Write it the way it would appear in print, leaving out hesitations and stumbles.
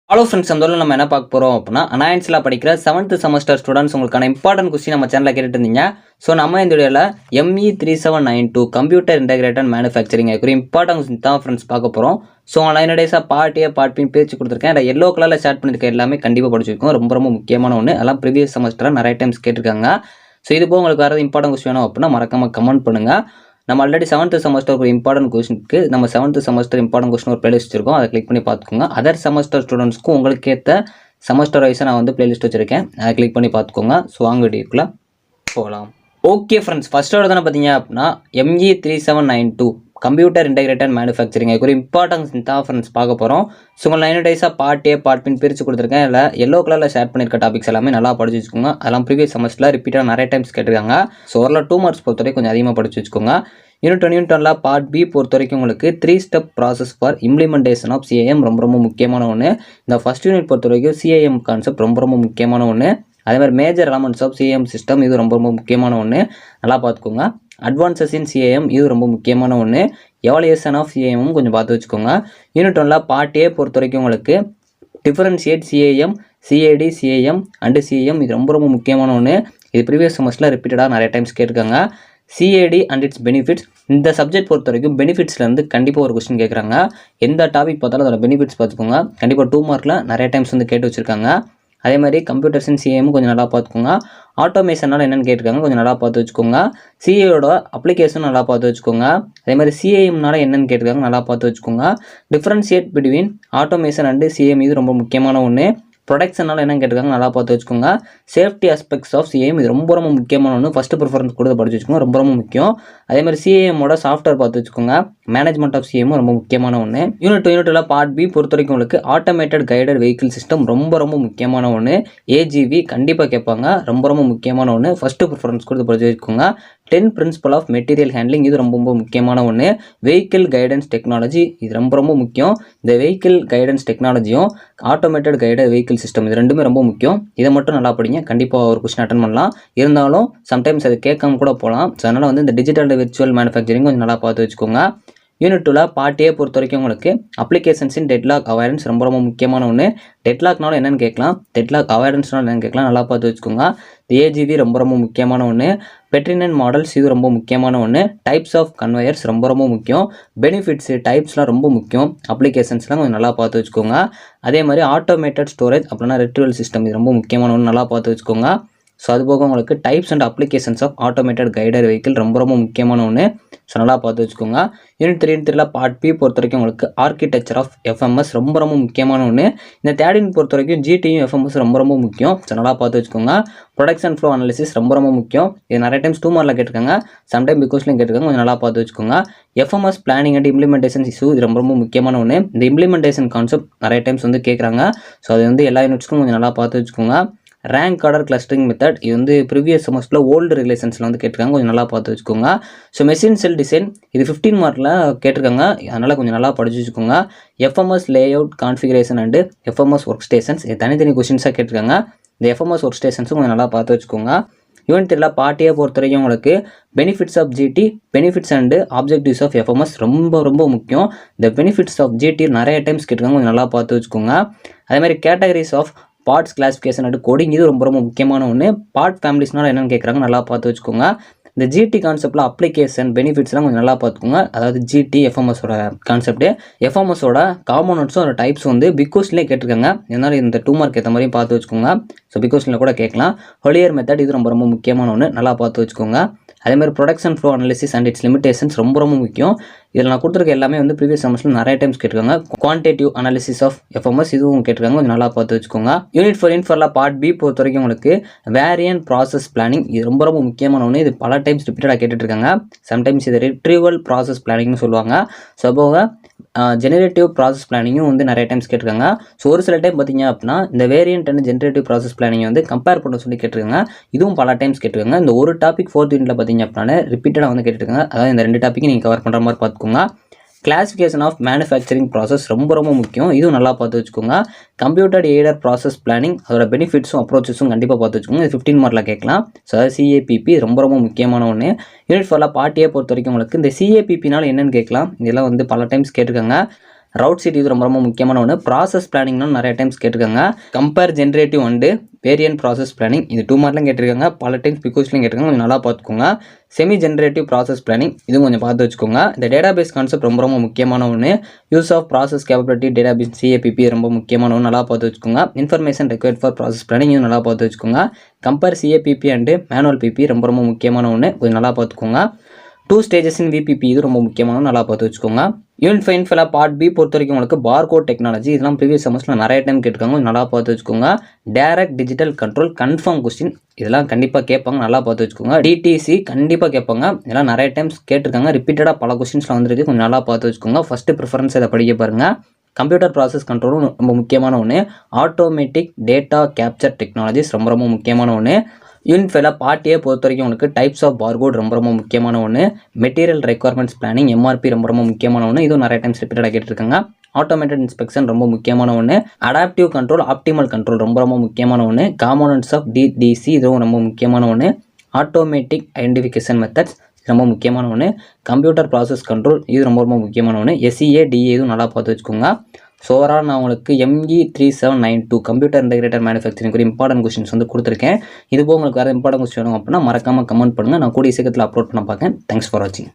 Hello friends, அந்த நம்ம என்ன பார்க்க போகிறோம் அப்படின்னா, அனாயன்ஸில் படிக்கிற 7th செமஸ்டர் ஸ்டூடெண்ட்ஸ் உங்களுக்கான இம்பார்ட்டன்ட் கொஸ்டின் நம்ம சேனலில் கேட்டுட்டு இருந்தீங்க. ஸோ நம்ம இந்த வீடியோவில் ME3792 கம்ப்யூட்டர் இன்டகிரேட்டட் மேனுஃபேக்சரிங் ஒரு இம்பார்ட்டன்ட் கொஸ்டின் தான் ஃப்ரெண்ட்ஸ் பார்க்க போகிறோம். ஸோ நான் 9 டேஸாக பார்ட் ஏ பார்ட் பின்னு பேச்சு கொடுத்துருக்கேன். அதில் எல்லோ கலரில் ஸ்டார்ட் பண்ணியிருக்க எல்லாமே கண்டிப்பாக படிச்சிருக்கோம். ரொம்ப முக்கியமான ஒன்று. அதெல்லாம் ப்ரீவியஸ் செமஸ்டரில் நிறைய டைம்ஸ் கேட்டிருக்காங்க. ஸோ இது போக உங்களுக்கு வேறு இம்பார்ட்டன்ட் கொஸ்டின் வேணும் அப்படின்னா மறக்காம கமெண்ட் பண்ணுங்கள். நம்ம ஆல்ரெடி 7th செமஸ்டர் ஒரு இம்பார்ட்டன்ட் கொஸ்டினுக்கு நம்ம 7th செமஸ்டர் இம்பார்ட்டன்ட் கொஸ்டின் ஒரு பிளேலிஸ்ட் வச்சிருக்கோம். அதை கிளிக் பண்ணி பார்த்துக்கோங்க. அதர் செமஸ்டர் ஸ்டூடெண்ட்ஸ்க்கும் உங்களுக்கு ஏற்ற செமஸ்டர் வைஸாக நான் வந்து பிளேலிஸ்ட் வச்சிருக்கேன். அதை கிளிக் பண்ணி பார்த்துக்கோங்க. ஸோ வாங்க வீடியோக்குள்ளே போகலாம். ஓகே ஃப்ரெண்ட்ஸ், ஃபஸ்ட்டோட தானே பார்த்தீங்க அப்படின்னா ME3792 கம்ப்யூட்டர் இன்டகிரேட்டட் மேனுஃபேக்சரிங் ஒரு இம்பார்ட்டன்ஸ் தான் ஃப்ரெண்ட்ஸ் பார்க்க போகிறோம். ஸோ உங்கள் 9 டேஸாக பார்ட் ஏ பார்ட் பின் பிரித்து கொடுத்துருக்கேன். இல்லை எல்லோ கலரில் ஷேர் பண்ணியிருக்க டாபிக்ஸ் எல்லாமே நல்லா படிச்சு வச்சுக்கோங்க. அதெல்லாம் ப்ரீவியஸ் செமஸ்டரில் ரிப்பீட்டாக நிறைய டைம்ஸ் கேட்டிருக்காங்க. ஸோ ஒரு 2 மார்க்ஸ் பொறுத்தவரைக்கும் கொஞ்சம் அதிகமாக படிச்சு வச்சுக்கோங்க. யூனிட் 1 பார்ட் பி பொறுத்த வரைக்கும் உங்களுக்கு 3 step process for implementation of CIM ரொம்ப முக்கியமான ஒன்று. இந்த ஃபஸ்ட் யூனிட் பொறுத்த வரைக்கும் CIM கான்செப்ட் ரொம்ப முக்கியமான ஒன்று. அதே மாதிரி major elements of CIM system இது ரொம்ப முக்கியமான ஒன்று. நல்லா பார்த்துக்கோங்க. அட்வான்சஸ் இன் CIM இது ரொம்ப முக்கியமான ஒன்று. எவாலுவேஷன் ஆஃப் CIM கொஞ்சம் பார்த்து வச்சுக்கோங்க. யூனிட் 1 பார்ட் ஏ பொறுத்த வரைக்கும் உங்களுக்கு differentiate CIM, CAD, CIM and CIM இது ரொம்ப முக்கியமான ஒன்று. இது ப்ரீவியஸ் செமஸ்டரில் ரிப்பீட்டடாக நிறைய டைம்ஸ் கேட்டிருக்காங்க. CAD அண்ட் இட்ஸ் பெனிஃபிட்ஸ் இந்த சப்ஜெக்ட் பொறுத்த வரைக்கும் பெனிஃபிட்ஸ்லேருந்து கண்டிப்பாக ஒரு கொஸ்டின் கேட்குறாங்க. எந்த டாபிக் பார்த்தாலும் அதோட பெனிஃபிட்ஸ் பார்த்துக்கோங்க. கண்டிப்பாக 2 மார்க்கில் நிறைய டைம்ஸ் வந்து கேட்டு வச்சுருக்காங்க. அதே மாதிரி கம்ப்யூட்டர்ஸ் இன் CIM கொஞ்சம் நல்லா பார்த்துக்கோங்க. ஆட்டோமேஷனால் என்னென்னு கேட்டிருக்காங்க, கொஞ்சம் நல்லா பார்த்து வச்சுக்கோங்க. CAயோட அப்ளிகேஷன் நல்லா பார்த்து வச்சுக்கோங்க. அதே மாதிரி CIMனால என்னென்னு கேட்டிருக்காங்க, நல்லா பார்த்து வச்சுக்கோங்க. Differentiate between automation and CIM இது ரொம்ப முக்கியமான ஒன்று. ப்ரொடக்ஷனால் என்ன கேட்டிருக்காங்க, நல்லா பார்த்து வச்சுக்கோங்க. சேஃப்டி ஆஸ்பெக்ட்ஸ் ஆஃப் CIM இது ரொம்ப முக்கியமான ஒன்று. ஃபஸ்ட்டு ப்ரிஃபரன்ஸ் கொடுத்து படிச்சு வச்சுக்கோங்க. ரொம்ப முக்கியம். அதே மாதிரி CIMோட சாஃப்ட்வேர் பார்த்து வச்சுக்கோங்க. மேனேஜ்மெண்ட் ஆஃப் CIM ரொம்ப முக்கியமான ஒன்று. யூனிட்டில் பார்ட் பி பொறுத்த வரைக்கும் உங்களுக்கு ஆட்டோமேட்டட் கைடட் வெஹிக்கிள் சிஸ்டம் ரொம்ப முக்கியமான ஒன்று. AGV கண்டிப்பாக கேட்பாங்க. ரொம்ப முக்கியமான ஒன்று. ஃபஸ்ட்டு ப்ரிஃபரன்ஸ் கொடுத்து படிச்சு வச்சுக்கோங்க. 10 பிரின்சிபல் ஆஃப் மெட்டீரியல் ஹேண்ட்லிங் இது ரொம்ப முக்கியமான ஒன்று. வெஹிக்கிள் கைடன்ஸ் டெக்னாலஜி இது ரொம்ப முக்கியம். இந்த வெஹிக்கிள் கைடன்ஸ் டெக்னாலஜியும் ஆட்டோமேட்டட் கைடட் வெஹிக்கிள் சிஸ்டம் இது ரெண்டுமே ரொம்ப முக்கியம். இதை மட்டும் நல்லா படிங்க. கண்டிப்பாக ஒரு கொஸ்டின் அட்டன் பண்ணலாம். இருந்தாலும் சம்டைம்ஸ் அது கேட்காம கூட போகலாம். ஸோ அதனால் வந்து இந்த டிஜிட்டல் விர்ச்சுவல் மேனுஃபேக்சரிங் கொஞ்சம் நல்லா பார்த்து வச்சுக்கோங்க. யூனிட் 2 பார்ட் ஏ பொறுத்த வரைக்கும் உங்களுக்கு அப்ளிகேஷன்ஸ் இன் டெட்லாக் அவேர்னஸ் ரொம்ப முக்கியமான ஒன்று. டெட்லாக்னால என்னென்னு கேட்கலாம், டெட்லாக் அவேர்னஸ்னால என்னென்னு கேட்கலாம், நல்லா பார்த்து வச்சுக்கோங்க. AGV ரொம்ப முக்கியமான ஒன்று. பெட்ரினன் மாடல்ஸ் இது ரொம்ப முக்கியமான ஒன்று. டைப்ஸ் ஆஃப் கன்வேயர்ஸ் ரொம்ப முக்கியம். பெனிஃபிட்ஸ் டைப்ஸ்லாம் ரொம்ப முக்கியம். அப்ளிகேஷன்ஸ்லாம் கொஞ்சம் நல்லா பார்த்து வச்சுக்கோங்க. அதே மாதிரி ஆட்டோமேட்டட் ஸ்டோரேஜ் அப்படின்னா ரிட்ரீவல் சிஸ்டம் இது ரொம்ப முக்கியமான ஒன்று. நல்லா பார்த்து வச்சுக்கோங்க. ஸோ அதுபோக உங்களுக்கு types and applications of automated guided vehicle ரொம்ப முக்கியமான ஒன்று. ஸோ நல்லா பார்த்து வச்சுக்கோங்க. யூனிட் 3 பார்ட் பி பொறுத்த வரைக்கும் உங்களுக்கு ஆர்கிடெக்சர் ஆஃப் FMS ரொம்ப முக்கியமான ஒன்று. இந்த தேர்டின் பொறுத்த வரைக்கும் GTயும் FMS ரொம்ப முக்கியம். ஸோ நல்லா பார்த்து வச்சுக்கோங்க. ப்ரொடக்ஷன் ஃப்ளோ அனாலிசிஸ் ரொம்ப முக்கியம். இது நிறைய டைம்ஸ் 2 மார்க்கில் கேட்டிருக்காங்க. சம்டைம் பிகாஸ்லையும் கேட்டிருக்காங்க. கொஞ்சம் நல்லா பார்த்து வச்சுக்கோங்க. FMS planning and implementation issue இது ரொம்ப முக்கியமான ஒன்று. இந்த இம்ப்ளிமெண்டேஷன் கான்செப்ட் நிறைய டைம்ஸ் வந்து கேட்குறாங்க. ஸோ அது வந்து எல்லா யூனிட்ஸ்க்கும் கொஞ்சம் நல்லா பார்த்து வச்சுக்கோங்க. ரேங்க் ஆர்டர் கிளஸ்டரிங் மெத்தட் இது வந்து ப்ரீவியஸ் செமஸ்டரில் ஓல்டு ரிலேஷன்ஸில் வந்து கேட்டிருக்காங்க. கொஞ்சம் நல்லா பார்த்து வச்சுக்கோங்க. ஸோ மெஷின் செல் டிசைன் இது 15 மார்க்கில் கேட்டிருக்காங்க. அதனால் கொஞ்சம் நல்லா படிச்சு வச்சுக்கோங்க. FMS layout configuration and FMS work stations இது தனித்தனி கொஸ்டின்ஸாக கேட்டிருக்காங்க. இந்த FMS ஒர்க் ஸ்டேஷன்ஸும் கொஞ்சம் நல்லா பார்த்து வச்சுக்கோங்க. யூனிட் 3 பார்ட் ஏ பொறுத்த வரைக்கும் உங்களுக்கு benefits of GT, benefits and objectives of FMS ரொம்ப முக்கியம். இந்த பெனிஃபிட்ஸ் ஆஃப் GT நிறைய டைம்ஸ் கேட்டிருக்காங்க. கொஞ்சம் நல்லா பார்த்து வச்சுக்கோங்க. அதே மாதிரி categories of parts classification and coding இது ரொம்ப முக்கியமான ஒன்று. பார்ட் ஃபேமிலிஸ்னால என்னென்னு கேட்குறாங்க, நல்லா பார்த்து வச்சுக்கோங்க. இந்த GT கான்செப்டில் அப்ளிகேஷன் பெனிஃபிட்ஸ்லாம் கொஞ்சம் நல்லா பார்த்துக்கோங்க. அதாவது GT FMSோட கான்செப்ட்டு, FMSோட காம்போனன்ட்ஸும் அதோட டைப்ஸ் வந்து பிகோஸ்லேயே கேட்டிருக்காங்க. இதனால் இந்த 2 மார்க் ஏற்ற மாதிரியும் பார்த்து வச்சுக்கோங்க. ஸோ பிகோஸ்ல கூட கேட்கலாம். ஹொலியர் மெத்தட் இது ரொம்ப முக்கியமான ஒன்று. நல்லா பார்த்து வச்சுக்கோங்க. அதே மாதிரி production flow analysis and it's limitations ரொம்ப முக்கியம். இதில் நான் கொடுத்துருக்க எல்லாமே வந்து ப்ரீவியஸ் செமஸ்டரில் நிறைய டைம்ஸ் கேட்டிருக்காங்க. குவான்டிட்டிவ் அனாலிசிஸ் ஆஃப் FMS இதுவும் கேட்டிருக்காங்க. கொஞ்சம் நல்லா பார்த்து வச்சுக்கோங்க. யூனிட் 4 பார்ட் பி பொறுத்த வரைக்கும் உங்களுக்கு வேரியன்ட் ப்ராசஸ் பிளானிங் இது ரொம்ப முக்கியமான ஒன்று. இது பல டைம்ஸ் ரிப்பீட்டடாக கேட்டுட்ருக்காங்க. சம்டைம்ஸ் இது ரிட்ரீவல் ப்ராசஸ் பிளானிங்னு சொல்லுவாங்க. ஸோ போக ஜெனரேட்டிவ் ப்ராசஸ் பிளானிங்கும் வந்து நிறைய டைம்ஸ் கேட்டிருக்காங்க. ஸோ ஒரு சில டைம் பார்த்தீங்க அப்படின்னா இந்த variant and generative process planning வந்து கம்பேர் பண்ண சொல்லி கேட்டிருக்காங்க. இதுவும் பல டைம்ஸ் கேட்டிருக்காங்க. இந்த ஒரு டாபிக் 4th யூனிட்டில் பார்த்தீங்க அப்படின்னா ரிப்பீட்டடாக வந்து கேட்டிருக்காங்க. அதாவது இந்த 2 டாப்பிக்கும் நீங்கள் கவர் பண்ணுற மாதிரி பார்த்துக்கோங்க. கிளாசிஃபிகேஷன் ஆஃப் மேனுஃபேக்சரிங் ப்ராசஸ் ரொம்ப முக்கியம். இதுவும் நல்லா பார்த்து வச்சுக்கோங்க. கம்ப்யூட்டர் எய்டர் ப்ராசஸ் பிளானிங் அதோட பெனிஃபிட்ஸும் அப்ரோச்சஸும் கண்டிப்பாக பார்த்து வச்சுக்கோங்க. இது 15 மார்க்கில் கேட்கலாம். ஸோ அதாவது CAPP ரொம்ப முக்கியமான ஒன்று. யூனிட் 4 பார்ட் ஏ பொறுத்த வரைக்கும் உங்களுக்கு இந்த CAPPனால என்னென்னு கேட்கலாம். இதெல்லாம் வந்து பல டைம்ஸ் கேட்டிருக்காங்க. ரவுட் சீட் இது ரொம்ப ரொம்ப முக்கியமான ஒன்று. ப்ராசஸ் பிளானிங்னு நிறைய டைம்ஸ் கேட்டிருக்காங்க. Compare generative and variant process planning இது 2 மார்க்லையும் கேட்டிருக்காங்க. பல டைம்ஸ் பிகோஸ்லையும் கேட்டிருக்காங்க. கொஞ்சம் நல்லா பார்த்துக்கோங்க. செமி ஜென்ரேட்டிவ் ப்ராசஸ் பிளானிங் இதுவும் கொஞ்சம் பார்த்து வச்சுக்கோங்க. இந்த டேட்டாபேஸ் கான்செப்ட் ரொம்ப ரொம்ப முக்கியமான ஒன்று. Use of process capability database CAPP ரொம்ப முக்கியமான ஒன்று. நல்லா பார்த்து வச்சுக்கோங்க. Information required for process planning இதுவும் நல்லா பார்த்து வச்சுக்கோங்க. Compare CAPP and manual PP ரொம்ப ரொம்ப முக்கியமான ஒன்று. கொஞ்சம் நல்லா பார்த்துக்கோங்க. 2 ஸ்டேஜஸ் இன் VPP இது ரொம்ப முக்கியமான நல்லா பார்த்து வச்சுக்கோங்க. யூனிட் 5 பார்ட் பி பொறுத்த வரைக்கும் உங்களுக்கு பார்கோட் டெக்னாலஜி இதெல்லாம் ப்ரீவியஸ் செமஸ்டர்ல நிறைய டைம் கேட்டிருக்காங்க. நல்லா பார்த்து வச்சுக்கோங்க. Direct digital control confirm question இதெல்லாம் கண்டிப்பாக கேட்பாங்க. நல்லா பார்த்து வச்சுக்கோங்க. DTC கண்டிப்பாக கேட்பாங்க. இதெல்லாம் நிறைய டைம்ஸ் கேட்டிருக்காங்க. ரிப்பீட்டடாக பல கொஸ்டின்ஸ்லாம் வந்துருக்கு. கொஞ்சம் நல்லா பார்த்து வச்சுக்கோங்க. ஃபஸ்ட்டு ப்ரிஃபரன்ஸ் இதை படிக்க பாருங்க. கம்ப்யூட்டர் ப்ராசஸ் கண்ட்ரோலும் ரொம்ப முக்கியமான ஒன்று. ஆட்டோமேட்டிக் டேட்டா கேப்சர் டெக்னாலஜிஸ் ரொம்ப ரொம்ப முக்கியமான ஒன்று. யூனிட் 5 பார்ட் ஏ பொறுத்த வரைக்கும் உங்களுக்கு டைப்ஸ் ஆஃப் பார்கோட் ரொம்ப ரொம்ப முக்கியமான ஒன்று. மெட்டீரியல் ரெக்யர்மெண்ட்ஸ் பிளானிங் MRP ரொம்ப ரொம்ப முக்கியமான ஒன்று. இதுவும் நிறைய டைம்ஸ் ரிப்பீட்டடாக கேட்டிருக்காங்க. ஆட்டோமேட்டட் இன்ஸ்பெக்ஷன் ரொம்ப முக்கியமான ஒன்று. அடாப்டிவ் கண்ட்ரோல் ஆப்டிமல் கண்ட்ரோல் ரொம்ப ரொம்ப முக்கியமான ஒன்று. காம்போனன்ட்ஸ் ஆஃப் DDC இதுவும் ரொம்ப முக்கியமான ஒன்று. ஆட்டோமேட்டிக் ஐடென்டிஃபிகேஷன் மெத்தட்ஸ் ரொம்ப முக்கியமான ஒன்று. கம்ப்யூட்டர் ப்ராசஸ் கண்ட்ரோல் இது ரொம்ப ரொம்ப முக்கியமான ஒன்று. SEA DA இதுவும் நல்லா பார்த்து வச்சுக்கோங்க. ஸோ ஓவரால் நான் உங்களுக்கு ME3792 கம்ப்யூட்டர் இன்டெகிரேட்டட் மேனுஃபேக்சரிங் ஒரு இம்பார்ட்டன்ட் கொஸ்டின்ஸ் வந்து கொடுத்துருக்கேன். இது போக உங்களுக்கு வேறு இம்பார்ட்டன்ட் கொஸ்டின் வேணும் அப்படின்னா மறக்காமல் கமெண்ட் பண்ணுங்கள். நான் கூடிய சீக்கிரத்தில் அப்லோட் பண்ண பார்க்கேன். தேங்க்ஸ் ஃபார் வாட்சிங்.